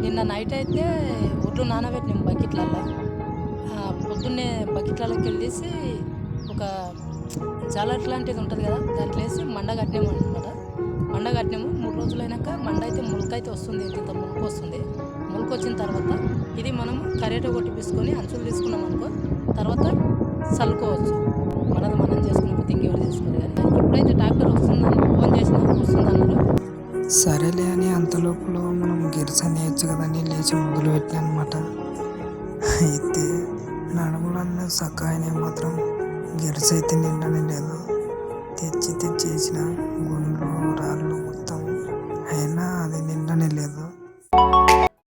నిన్న నైట్ అయితే ఒడ్లు నానబెట్టినాం బకెట్లల్లో. పొద్దున్నే బకెట్లలోకి వెళ్ళేసి ఒక జాలర్ లాంటిది ఉంటుంది కదా, దాంట్లో వేసి మండ కట్టినాము అనమాట. మండ కట్టినాము 3 రోజులైనాక మండ అయితే ములకైతే వస్తుంది, ఇంత ములుకు వస్తుంది. ములుకు వచ్చిన తర్వాత ఇది మనము కరేటో కొట్టి తీసుకొని అంచులు తీసుకున్నాం అనుకో, తర్వాత చల్లుకోవచ్చు. మనది మనం చేసుకున్నప్పుడు ఇంకెవరు చేసుకోరు కానీ. ఇప్పుడైతే ట్రాక్టర్ వస్తుందని ఫోన్ చేసిన, వస్తుందన్నారు. సరేలే అని అంతలోపల మనం గిరిసని వేయచ్చు కదని లేచి మొదలు పెట్టినా అనమాట. అయితే నడుములన్నీ సక్కగానే మాత్రం గిరిస అయితే నిండనే లేదు. తెచ్చి వేసిన గుండ్లు రాళ్ళు మొత్తం అయినా అది నిండనే లేదు.